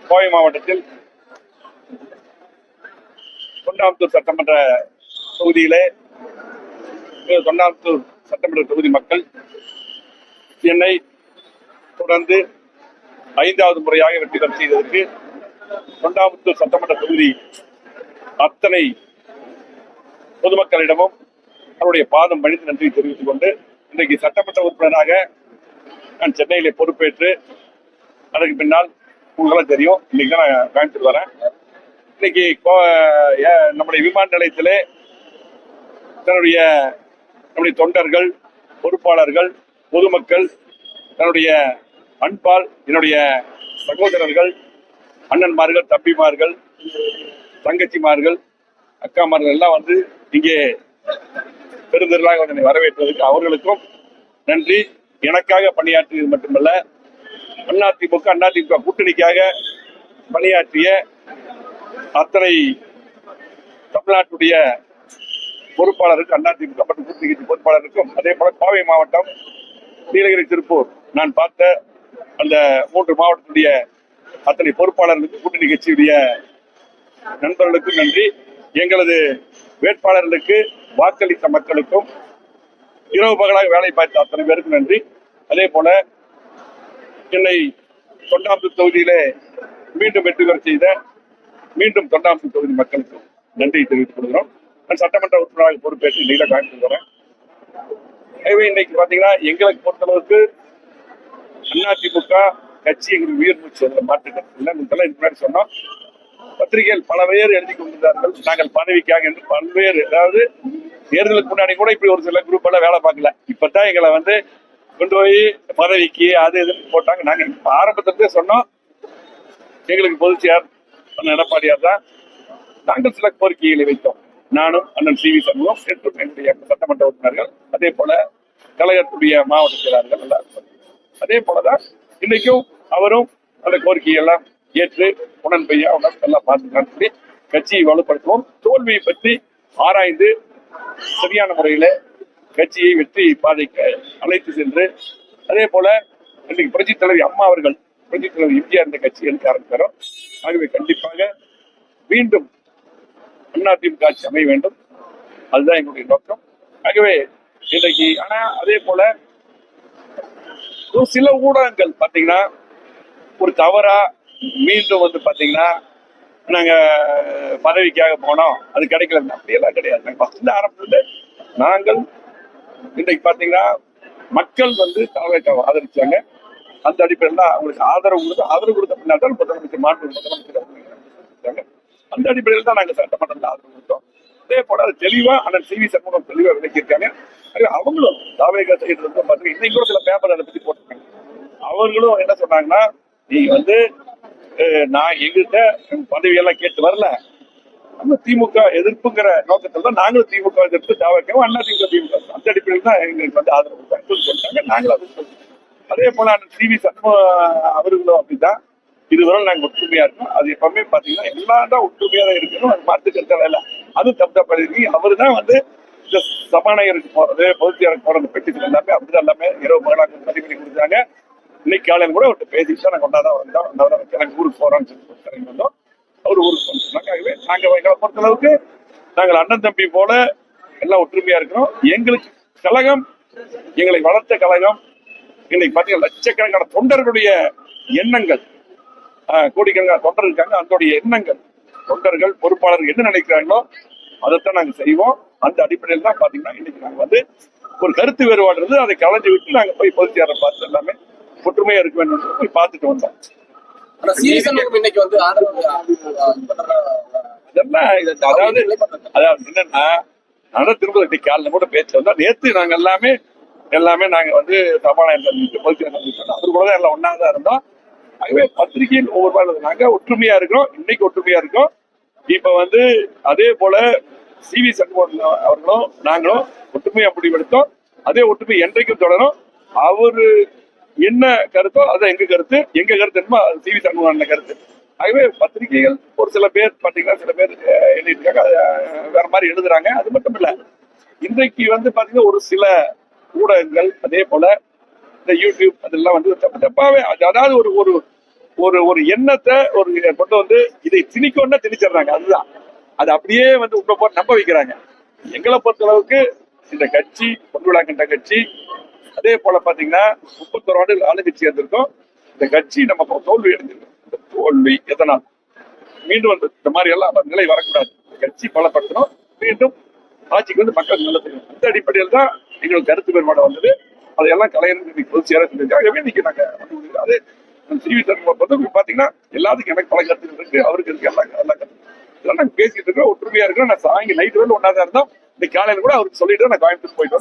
கோவை மாவட்டத்தில் தொண்டாமுத்தூர் சட்டமன்ற தொகுதியிலே தொண்டாமுத்தூர் சட்டமன்ற தொகுதி மக்கள் என்னை தொடர்ந்து 5வது முறையாக வெற்றி பெற செய்ததற்கு தொண்டாமுத்தூர் சட்டமன்ற தொகுதி அத்தனை பொதுமக்களிடமும் அவருடைய பாதம் பணிந்து நன்றி தெரிவித்துக் கொண்டு இன்றைக்கு சட்டமன்ற உறுப்பினராக நான் சென்னையிலே பொறுப்பேற்று அதற்கு பின்னால் உங்களுக்கு தெரியும் இன்னைக்கு தான் நான் கோயம்புத்தூர் வரேன். இன்னைக்கு நம்முடைய விமான நிலையத்திலே நம்முடைய தொண்டர்கள், பொறுப்பாளர்கள், பொதுமக்கள், தன்னுடைய அன்பால் என்னுடைய சகோதரர்கள், அண்ணன்மார்கள், தம்பிமார்கள், தங்கச்சிமார்கள், அக்காமார்கள் எல்லாம் வந்து இங்கே பெருந்திரளாக என்னை வரவேற்றதுக்கு அவர்களுக்கும் நன்றி. எனக்காக பணியாற்றியது மட்டுமல்ல, அதிமுக கூட்டணிக்காக பணியாற்றிய அத்தனை தமிழ்நாட்டுடைய பொறுப்பாளருக்கு, அதிமுக மற்றும் கூட்டணி கட்சி பொறுப்பாளருக்கும், அதே போல கோவை மாவட்டம், நீலகிரி, திருப்பூர் நான் பார்த்த அந்த 3 மாவட்டத்துடைய அத்தனை பொறுப்பாளர்களுக்கும் கூட்டணி கட்சியுடைய நண்பர்களுக்கும் நன்றி. எங்களது வேட்பாளர்களுக்கு வாக்களித்த மக்களுக்கும், இரவு பகலாக வேலை பார்த்த அத்தனை பேருக்கும் நன்றி. அதே போல என்னை தொண்டாமுத்தூர் தொகுதியிலே மீண்டும் வெற்றி பெற செய்த தொண்டாமுத்தூர் தொகுதி மக்களுக்கு நன்றி தெரிவித்துக் கொள்கிறோம். நான் சட்டமன்ற உறுப்பினராக பொறுப்பேற்று நீல காய்ச்சி வரேன். எனவே இன்னைக்கு பாத்தீங்கன்னா எங்களுக்கு பொறுத்தளவுக்கு அதிமுக கட்சி எங்களுக்கு உயிர் மூச்சு, அதில் மாற்றுக்கிறது இல்லை. முன்னாடி சொன்னோம், பத்திரிகைகள் பல பேர் எழுதி கொண்டிருந்தார்கள் நாங்கள் பதவிக்காக என்று. பல்வேறு, அதாவது தேர்தலுக்கு முன்னாடி கூட இப்படி ஒரு சில குரூப் எல்லாம் வேலை பார்க்கல. இப்பதான் எங்களை வந்து கொண்டு போய் பதவிக்கு அது எதுன்னு போட்டாங்க. நாங்க ஆரம்பத்திலே சொன்னோம், எங்களுக்கு பொதுச்செயலாளர் எடப்பாடியார் தான். நாங்கள் சில கோரிக்கைகளை வைத்தோம். நானும் அண்ணன் சி வி சண்முகம், என்னுடைய சட்டமன்ற உறுப்பினர்கள், அதே போல கழகத்துடைய மாவட்ட செயலாளர்கள் எல்லாரும். அதே போலதான் இன்னைக்கும் அவரும் அந்த கோரிக்கையெல்லாம் ஏற்று உடன்பையா எல்லாம் பார்த்து கட்சியை வலுப்படுத்துவோம். தோல்வியை பற்றி ஆராய்ந்து சரியான முறையில கட்சியை வெற்றி பாதைக்கு அழைத்து சென்று, அதே போல இன்னைக்கு புரட்சித் தலைவி அம்மா அவர்கள், புரட்சித் தலைவர் எம்ஜிஆர் இந்த கட்சி எடுக்க ஆரம்பித்தாரோ. ஆகவே கண்டிப்பாக மீண்டும் அதிமுக ஆட்சி அமைய வேண்டும், அதுதான் எங்களுடைய நோக்கம். ஆகவே இன்றைக்கு ஆனா அதே போல ஒரு சில ஊடகங்கள் பாத்தீங்கன்னா ஒரு தவறா மீண்டும் வந்து பாத்தீங்கன்னா நாங்க பதவிக்காக போனோம், அது கிடைக்கல, அப்படியெல்லாம் கிடையாது. நாங்க ஆரம்பத்துல நாங்கள் இன்றைக்கு பாத்தீங்கன்னா மக்கள் வந்து தலைவரை ஆதரிச்சாங்க. அந்த அடிப்படையில் அவங்களுக்கு ஆதரவு கொடுத்த பின்னால் தான் முதலமைச்சர் முதலமைச்சர் அந்த அடிப்படையில் தான் நாங்கள் சட்டமன்றத்தில் ஆதரவு கொடுத்தோம். அதே போல அது தெளிவா அண்ணன் சி வி சண்முகம் தெளிவா விளக்கியிருக்காங்க. அவங்களும் தாவேகா சைடு வந்து பாத்தீங்கன்னா இன்னைக்கு கூட சில பேப்பர் அதை பத்தி போட்டிருக்காங்க. அவர்களும் என்ன சொன்னாங்கன்னா, நீ வந்து நான் எங்கிட்ட பதவியெல்லாம் கேட்டு வரல, நம்ம திமுக எதிர்ப்புங்கிற நோக்கத்தில் தான் நாங்களும் திமுக எதிர்ப்பு தாவேகவும் திமுக அந்த அடிப்படையில் தான் எங்களுக்கு வந்து ஆதரவு சொல்லிட்டாங்க. நாங்களும் அது சொல்றோம். அதே போல சி வி சண்முகம் அவர்களும் அப்படிதான். இதுவரை நாங்கள் ஒற்றுமையா இருக்கோம். அது எப்பவுமே பாத்தீங்கன்னா எல்லாம் தான் ஒற்றுமையா தான் இருக்கணும், அது மாற்றுக்கிறது இல்லை. அது தப்பு. அவரு தான் வந்து இந்த சபாநாயகருக்கு போறது, பொதுச்செயலாளருக்கு போறது, பெட்டிஷன் எல்லாமே அப்படிதான் எல்லாமே இரவு மகளாக பதிவு பண்ணி கொடுத்தாங்க. இன்னைக்கு காலையில் கூட அவர்கிட்ட பேசிட்டு தான் நாங்கள் ஒன்றாதான் வந்தோம். நாங்கள் ஊருக்கு போறோம்னு சொல்லி வந்தோம். அவர் ஊருக்கு சொன்னாங்க. ஆகவே நாங்கள் எங்களை பொறுத்தளவுக்கு நாங்கள் அண்ணன் தம்பி போல எல்லாம் ஒற்றுமையா இருக்கிறோம். எங்களுக்கு கழகம், எங்களை வளர்த்த கழகம், இன்னைக்கு பாத்தீங்கன்னா லட்சக்கணக்கான தொண்டர்களுடைய எண்ணங்கள், கோடிக்கணக்கான தொண்டர் இருக்காங்க. அதனுடைய எண்ணங்கள், தொண்டர்கள், பொறுப்பாளர்கள் என்ன நினைக்கிறாங்களோ அதைத்தான் நாங்கள் செய்வோம். அந்த அடிப்படையில் தான் பாத்தீங்கன்னா இன்னைக்கு நாங்கள் வந்து ஒரு கருத்து வேறுபாடு இருந்து அதை கலைஞ்சு விட்டு நாங்கள் போய் பொதுச்செயலாளரை பார்த்து எல்லாமே ஒற்றுமையா இருக்க வேண்டும் போய் பார்த்துட்டு வந்தோம். அதாவது என்னன்னா, நான் திரும்ப காலையில கூட பேச்சு வந்தோம். நேற்று நாங்க எல்லாமே நாங்க வந்து சபாநாயகர் பொதுச்செயலாளர் அவரு கூட தான் எல்லாம் ஒன்னாதான் இருந்தோம். ஆகவே பத்திரிகையில் ஒவ்வொரு நாங்க ஒற்றுமையா இருக்கிறோம். இன்னைக்கு ஒற்றுமையா இருக்கோம். இப்ப வந்து அதே போல சி வி சண்முகம் அவர்களும் நாங்களும் ஒற்றுமையா முடிவெடுத்தோம். அதே ஒற்றுமை என்றைக்கும் தொடரும். அவரு என்ன கருத்தோ அதான் எங்க கருத்து என்னமோ சி வி சண்முகம் கருத்து. ஆகவே பத்திரிகைகள் ஒரு சில பேர் பாத்தீங்கன்னா சில பேர் எழுதிருக்காங்க, வேற மாதிரி எழுதுறாங்க. அது மட்டும் இல்ல, இன்றைக்கு வந்து பாத்தீங்கன்னா ஒரு சில ஊடகங்கள் அதே போல இந்த யூடியூப் அதெல்லாம் வந்து தப்பாவே, அதாவது ஒரு ஒரு ஒரு எண்ணத்தை ஒரு கொண்டு வந்து இதை திணிக்கொண்டா திணிச்சிடுறாங்க. அதுதான் அது அப்படியே வந்து உள்ள போட்டு நம்ப வைக்கிறாங்க. எங்களை பொறுத்த அளவுக்கு இந்த கட்சி பொன்விழா கண்ட கட்சி. அதே போல பாத்தீங்கன்னா 31 ஆண்டு ஆளுங்கட்சி இருந்திருக்கோம். இந்த கட்சி நம்ம தோல்வி அடைஞ்சிருக்கோம். இந்த தோல்வி எதனால் மீண்டும் வந்து இந்த மாதிரி எல்லாம் நிலை வரக்கூடாது. கட்சி பலப்படுத்தணும், மீண்டும் ஆட்சிக்கு வந்து மக்கள் நல்லது. அந்த அடிப்படையில் தான் எங்களுக்கு கருத்து வேறுபாடு வந்தது. அதையெல்லாம் கலைஞர் பொது சேர செஞ்சிருக்காங்க. இன்னைக்கு நாங்க அது சிவி சண்முகம் பாத்தீங்கன்னா எல்லாத்துக்கும் எனக்கு பல கருத்துக்கள் இருக்கு, அவருக்கு இருக்கு, எல்லா கருத்து இதெல்லாம் நாங்க பேசிட்டு இருக்கோம். ஒற்றுமையா இருக்கோம். நான் சாயங்க நைட்டு வந்து ஒன்னா தான் இருந்தோம். இன்னைக்கு காலையில கூட அவருக்கு சொல்லிட்டு நான் கோயம்புத்தூர் போயிட்டு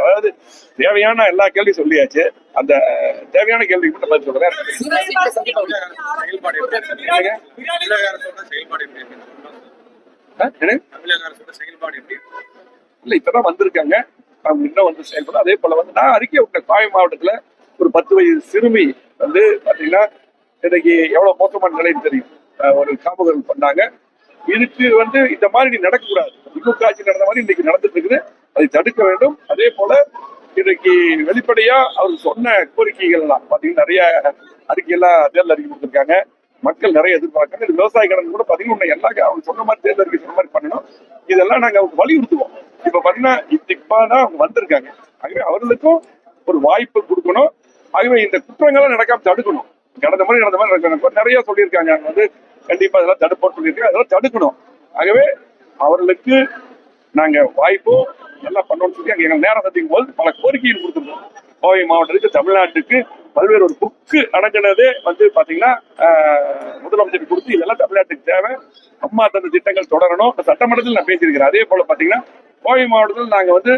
அதாவது தேவையான எல்லா கேள்வியும் சொல்லியாச்சு. அந்த தேவையான கேள்விக்கு மட்டும் பதில் சொல்றேன். இல்ல இப்பதான் வந்திருக்காங்க, அவங்க இன்னும் வந்து செயல்படும். அதே போல வந்து நான் அறிக்கை விட்ட கோவை மாவட்டத்துல ஒரு 10 வயது சிறுமி வந்து பாத்தீங்கன்னா இன்னைக்கு எவ்வளவு மோசமான நிலைன்னு தெரியும். ஒரு காப்புகள் பண்ணாங்க. இதுக்கு வந்து இந்த மாதிரி நடக்கக்கூடாது. திமுக ஆட்சி நடந்த மாதிரி இன்னைக்கு நடந்துட்டு இருக்குது. அதை தடுக்க வேண்டும். அதே போல இன்னைக்கு வெளிப்படையா அவர் சொன்ன கோரிக்கைகள் எல்லாம் பாத்தீங்கன்னா நிறைய அறிக்கையெல்லாம் தேர்தல் அறிக்கை கொடுத்திருக்காங்க. மக்கள் நிறைய எதிர்பார்க்காங்க. இது விவசாய கடன் கூட பாத்தீங்கன்னா எல்லா அவங்க சொன்ன மாதிரி தேர்தல் அறிக்கை சொன்ன மாதிரி பண்ணணும். இதெல்லாம் நாங்க அவங்க வலியுறுத்துவோம். இப்ப பாத்தீங்கன்னா இப்பதான் அவங்க வந்திருக்காங்க. ஆகவே அவர்களுக்கும் ஒரு வாய்ப்பு கொடுக்கணும். ஆகவே இந்த குற்றங்களை நடக்காம தடுக்கணும். கடந்த மாதிரி நடக்கணும். நிறைய சொல்லியிருக்காங்க. அங்க வந்து கண்டிப்பா இதெல்லாம் தடுப்போம் சொல்லியிருக்காங்க. அதெல்லாம் தடுக்கணும். ஆகவே அவர்களுக்கு நாங்க வாய்ப்பும் நல்லா பண்ணணும்னு சொல்லி அங்க எங்க நேரம் சந்திக்கும் போது பல கோரிக்கைகள் கொடுத்துருக்கோம். கோவை மாவட்டத்துக்கு தமிழ்நாட்டுக்கு பல்வேறு ஒரு புக்கு அடங்கினதே வந்து பாத்தீங்கன்னா முதலமைச்சர் கொடுத்து இதெல்லாம் தமிழ்நாட்டுக்கு தேவை, அம்மா தந்த திட்டங்கள் தொடரணும். சட்டமன்றத்தில் நான் பேசியிருக்கிறேன். அதே போல பாத்தீங்கன்னா கோவை மாவட்டத்தில் நாங்க வந்து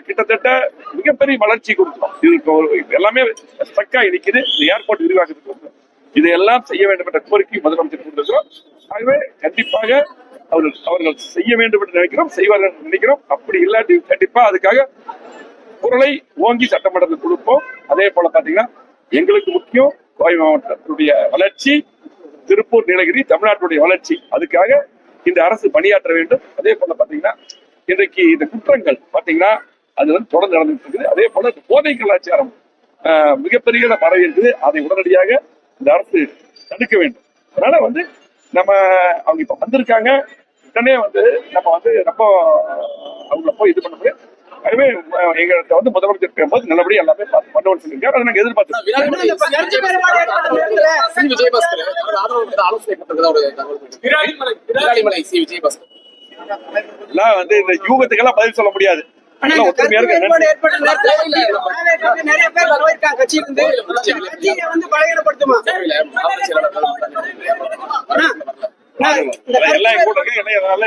கிட்டத்தட்ட மிகப்பெரிய வளர்ச்சி கொடுத்தோம். இதுக்கு எல்லாமே ஸ்ட்ரக்காகி நிற்குது. இந்த ஏர்போர்ட் விரிவாக்கத்துக்கு இதையெல்லாம் செய்ய வேண்டும் என்ற கோரிக்கை முதலமைச்சர் கொடுத்திருக்கிறோம். ஆகவே கண்டிப்பாக அவர்கள் செய்ய வேண்டும் என்று நினைக்கிறோம், செய்வார்கள் நினைக்கிறோம். அப்படி இல்லாட்டி கண்டிப்பா அதுக்காக குரலை ஓங்கி சட்டமன்றத்தில் கொடுப்போம். அதே போல பாத்தீங்கன்னா எங்களுக்கு முக்கியம் கோவை மாவட்டத்துடைய வளர்ச்சி, திருப்பூர் நீலகிரி தமிழ்நாட்டுடைய வளர்ச்சி. அதுக்காக இந்த அரசு பணியாற்ற வேண்டும். அதே போல பாத்தீங்கன்னா இன்றைக்கு இந்த குற்றங்கள் பாத்தீங்கன்னா அது வந்து தொடர்ந்து நடந்துட்டு இருக்குது. அதே போல போதை கலாச்சாரம் மிகப்பெரிய பரவி இருக்குது. அதை உடனடியாக இந்த அரசு தடுக்க வேண்டும். அதனால வந்து நம்ம அவங்க இப்ப வந்திருக்காங்க, உடனே வந்து நம்ம வந்து ரொம்ப அவங்கள போய் இது பண்ண முடியாது. அதுவே எங்கள்கிட்ட வந்து முதலமைச்சர் பேசும்போது நல்லபடியா எல்லாமே பண்ணுவோம்னு சொல்லியிருக்காரு. அதை நாங்க எதிர்பார்த்தோம். எல்லாம் வந்து இந்த யூகத்துக்கெல்லாம் பதில் சொல்ல முடியாது. ஒற்றுமையா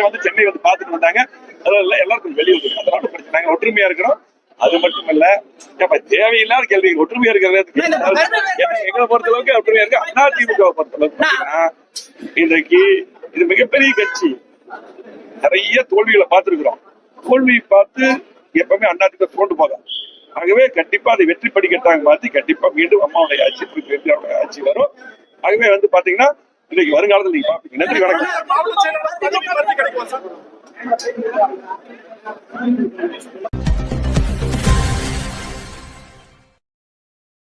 வந்து சென்னை வந்து பாத்துட்டு வந்தாங்க. அதனால எல்லாருக்கும் வெளியூர் அதனால பிரச்சனை. ஒற்றுமையா இருக்கிறோம். அது மட்டும் இல்ல தேவையில்லாத கேள்வி. ஒற்றுமையா இருக்கிறது எங்களை பொறுத்த அளவுக்கு ஒற்றுமையா இருக்கு. அதிமுக பொறுத்த அளவுக்கு இன்றைக்கு இது மிகப்பெரிய கட்சி. நிறைய தோல்விகளை பார்த்திருக்கிறோம். தோல்வி பார்த்து எப்பவுமே அதிமுக தோண்டு போகும். ஆகவே கண்டிப்பா அதை வெற்றி படிக்கட்டாங்க மாத்தி கண்டிப்பா மீண்டும் அம்மாவுடைய ஆட்சி வரும். ஆகவே வந்து பாத்தீங்கன்னா இன்னைக்கு வருங்காலத்தில் நீங்க பாப்பீங்க. நன்றி, வணக்கம்.